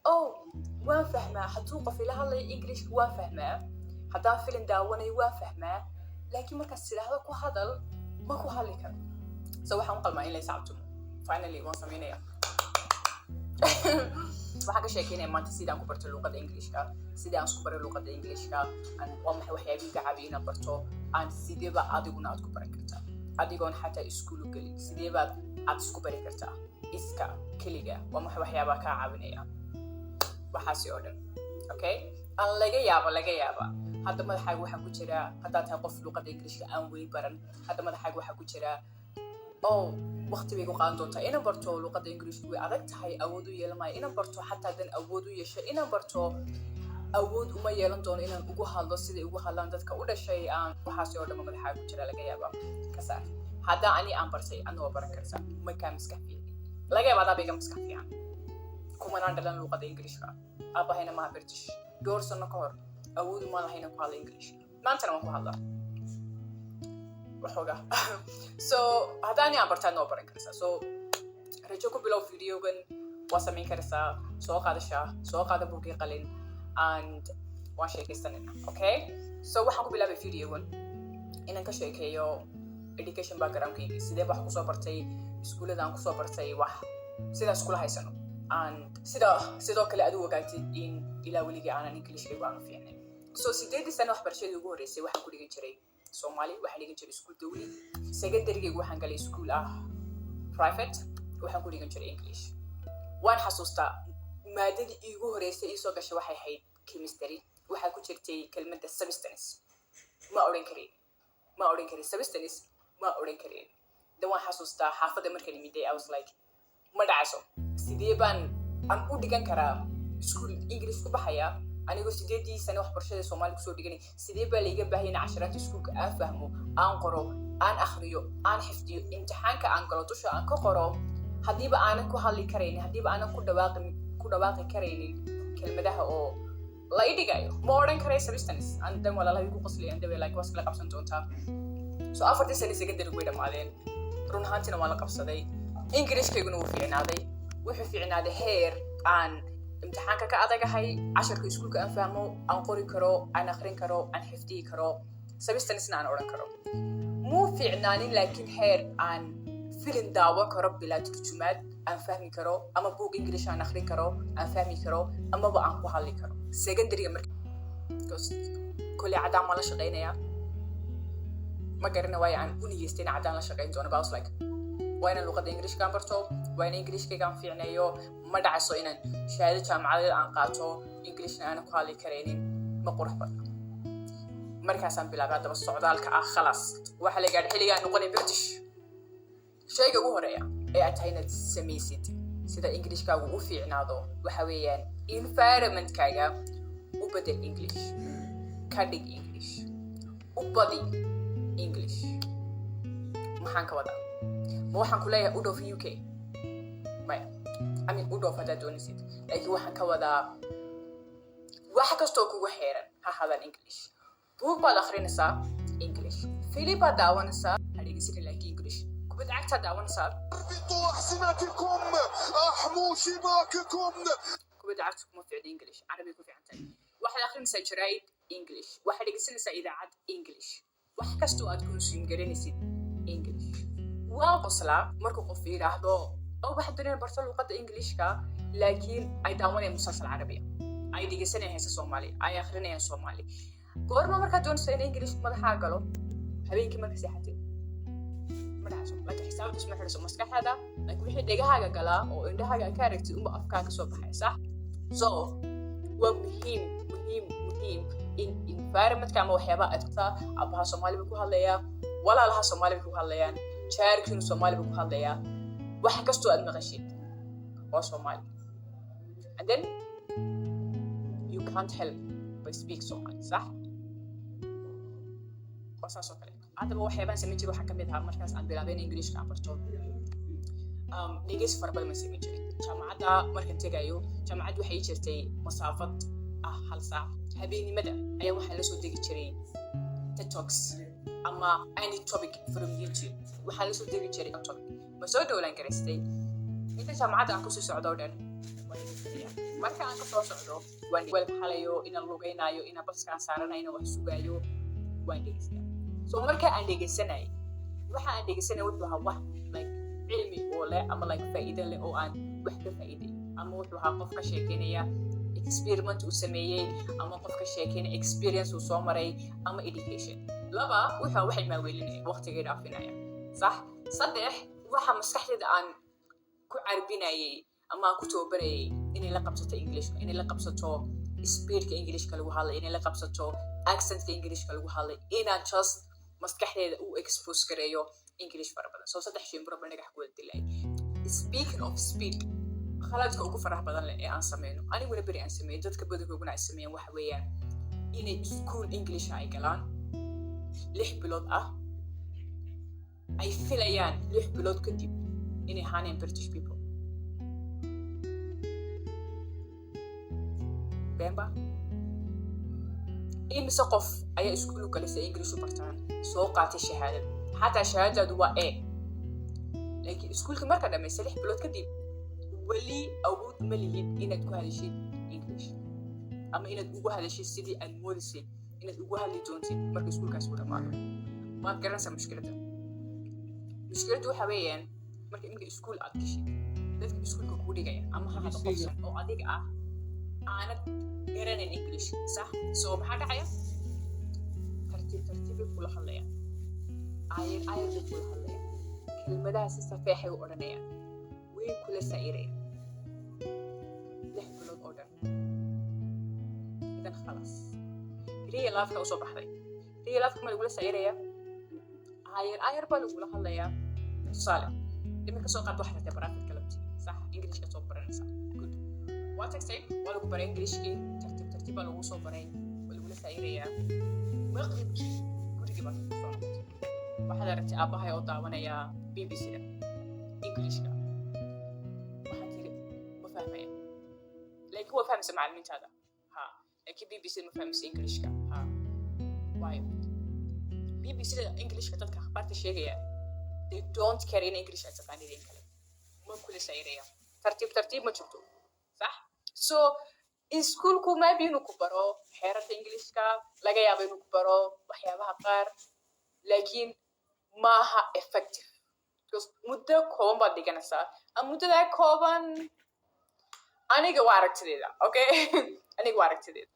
أو وان فهمه حتوقع في لها اللي إنجليش وان فهمه حتى فيلم داوني وان فهمه لكن مركز سلاح كو هذا ما كو هالي كان سوى حنقل ما إلا يساعدتم finally waan sameynaya waxaan ka sheekeynaya maanta sidaan ku barto luqadda Englishka sidaan isku baro luqadda Englishka aan waa maxay waxyaabihi ka caawiya inaad barto aan sideeba adiguna aad ku baran kartaa adigoon xataa iskuul u gelin sideeba aad isku bari kartaa iska keliga waa maxay waxyaabaha ka caawinaya waxaasi oo dhan okay aan laga yaaba hadda madaxaaga waxaa ku jira haddaad tahay qof luqadda Englishka aan weli baran hadda madaxaaga waxaa ku jira waqti bay ku qaadan doontaa inaan barto luqadda Ingiriiska way adag tahay awood u yeelamay inaan barto xataa dan awood u yeesho inaan barto awood uma yeelan doono inaan ugu hadlo sida ugu hadlaan dadka u dhashay aan waxaas oo dhan madaxaaga ku jira laga yaaba ka saar hadda aan bartay anoo baran kartaa ma ka maskax fiican laga yaaba adaa bayga maskax fiican kuma naan dhalan luqadda Ingiriiska abahayna ma British door sano ka hor awood uma lahayna ku hadla English maantana waan ku hadlaa waxoogaa so haddaan aan bartaa noo baran kartaa so rajo ku bilow videogan waa samayn kartaa soo qaada buugii qalin and waan sheekaysanayna okay so waxaan ku bilaabay videogan inaan ka sheekeeyo education backgroundkayga sidee wax kusoo bartay iskuuladaan kusoo bartay wax sidaas kula haysano and sidoo kale aad u ogaatid in ilaa weligii aanan Englishkaygu aanu fiicnayn so 8 sano waxbarashadii ugu horreysay waxaan ku dhigan jiray Soomaali waxaan dhigan jiray iskuul dawli secondarygaygu waxaan galay iskuul private waxaan ku dhigan jiray English waan xasuustaa maadadii iigu horreysay ii soo gashay waxay ahayd chemistry waxaa ku jirtay kelmadda substance ma oran karin substance ma oran karin waan xasuustaa xaafadda markaan imiday I was like ma dhacayso sidee baan aan u dhigan karaa iskuul English ku baxaya anigoo 8 sano waxbarashada Soomaali kusoo dhiganay sidee baa layga baahan yahay casharaadka iskuulka aan fahmo aan qoro aan akhriyo aan xifdiyo imtixaanka aan galo dusha aan ka qoro hadiiba aanan ku hadli karaynin hadiiba aanan ku dhawaaqi karaynin kelmadaha oo la idhigayo ma oran karay substance and then walaalahay ku qoslayaan dabay like waskala qabsan doontaa so 4 sano secondary way dhamaadeen run ahaantina waan la qabsaday Ingiriiskayguna wuu fiicnaaday heer aan imtixaanka ka adagahay casharka iskuulka aan fahmo aan qori karo aan akhrin karo aan xifdiyi karo substance-na aan oran karo muu fiicnaanin laakiin heer aan filim daawan karo bilaa turjumaad aan fahmi karo ama buug English aan akhrin karo aan fahmi karo amaba aan ku hadli karo secondary markaa kulli cadaan ma la shaqeynaya ma garana waayo aan u niyeystay in cadaan la shaqeyn doono baa like waa inaan luqadda Ingiriiska aan barto waa inaan Ingiriiskayga aan fiicneeyo ma dhacayso inaan shahaado jaamacadeed aan qaato Englishna aanan ku hadli karaynin ma qurux badna markaasaan bilaabay haddaba socdaalka khalaas waxa la gaadhay xilligaan noqonay British shayga ugu horeeya ee aad tahay inaad samaysid sida Ingiriiskaagu u fiicnaado waxa weeyaan environmentkaaga u bedel English ka dhig English u badi English maxaan ka wadaa ma waxaan ku leeyahay u dhoof UK maya u dhoof haddaad doonaysid laakiin waxaan ka wadaa wax kastoo kugu xeeran ha hadal English buug baad akhrinaysaa English filim baad daawanaysaa ha dhegeysan laakiin English kubad cagta daawanaysaa اربطوا أحزمتكم أحموا شباككم kubad cagta kuma fiicna English carabi ku fiican tahay waxaad akhrinaysaa jaraa'id English waxaad dhegeysanaysaa idaacad English wax kastoo aad consume garanaysid English waan qoslaa markuu qof yiraahdo waxaad doonaysaa barto luqadda Ingiriiska laakiin ay daawanayaan musalsal carabi ay dhegeysanayaan heesa Soomaali ay akhrinayaan Soomaali goorma markaad doonaysaa in Ingiriiska madaxaaga galo habeenkii marka seexatid ma dhacayso laakiin xisaabta isma xiriso maskaxdaada laakiin wixii dhegahaaga galaa oo indhahaaga ka aragtid uma afkaaga soo baxay sax so waa muhiim in environmentka ama waxyaabaha aad ku abaha Soomaali ku hadlayaa walaalaha Soomaali ku hadlayaan jaarkiinu Soomaali ku hadlayaa wax kastoo aad maqashid waa Soomaali and then you can't help but speak Somali صح واساسو kale hadaba waxyaabaan sameyn jiray waxa kamid ah markaas aan bilaabay Ingiriiska aan barto dhegeysi farbal ma sameyn jiray jaamacadda markaan tagayo jaamacaddu waxay jirtay masaafad hal saac habeenimada ayaa waxa la soo degi jiray TikToks ama any topic from YouTube waxa la soo degi jiray topic ma soo dhawlaan garaystay inta jaamacadda aan ku soo socdo dhan marka aan ka soo socdo waan xalayo inaan lugaynayo inaan baskaan saaranayo wax sugayo waan dhegeysta so marka aan dhegeysanay waxa aan dhegeysanay wuxuu ahaa wax like cilmi oo leh ama like faa'iido leh oo aan wax ka faa'iiday ama wuxuu ahaa qof ka sheekeynaya experiment uu sameeyay ama qof ka sheekeynaya experience uu soo maray ama education laba wuxuu waxay ma weelinay waqtigeeda afinaya صح صدق waxa maskaxdeeda aan ku carbinayay ama ku toobarayay inay la qabsato English inay la qabsato speedka English lagu hadlay inay la qabsato accentka English lagu hadlay inaan just maskaxdeeda u expose gareeyo English fara badan soo saddex shay problem naga ku dilay speaking of speed khaladka ugu faraha badan leh ee aan sameeyno aniguna bari aan sameeyo dadka badankooduna ay sameeyaan waxa weeyaan inay school English ay galaan 6 bilood ah ay filayaan 6 bilood kadib inay haneen British people bemba imisa qof ayaa iskuul galaysa English u bartaan soo qaatay shahaadad xataa shahaadadu waa A laakiin iskuulka marka dhameysay 6 bilood kadib wali awood ma lihid inaad ku hadashid English ama inaad ugu hadashid sidii aad moodisay inaad ugu hadli doontid marka iskuulkaas uu dhamaado ma garanaysaa mushkiladda waxa weeyaan marka imika iskuul aad gashid dadka iskuulka ku dhigaya ama ha hada qofsan oo adiga ah aanad garanay English صح soo maxaa dhacaya tartiib kula hadlaya ayay kula hadlaya kelmadaha si safiixay u oranaya way kula sairaya 6 bilood oo dhan idan خلاص real life ka soo baxday real life ma lagu sairaya ayar baa lagu hadlaya tusaale imika soo qaad waxaad barafid kalabti صح English ka soo baranaysa good what I say waa lagu baray English ki tartiib baa lagu soo baray waa lagu sairaya maqribki guriga baa soo noqotay waxaad aragtay aabahay oo daawanaya BBC-da English-ka waxaad tiri ma fahmaya laakiin waa fahmaysa macalimiintaada laakiin BBC ma fahmaysa English-ka waayo BBC-da English-ka dadka akhbaarta sheegaya they don't care in English as a candidate kale ma kula sayraya tartiib ma jirto صح so iskuulku ma biinu ku baro xeerarka English-ka laga yaabo inuu ku baro waxyaabaha qaar laakiin maaha effective because muddo kooban baad dhiganaysaa ama muddada kooban aniga waa aragtideeda okay aniga waa aragtideeda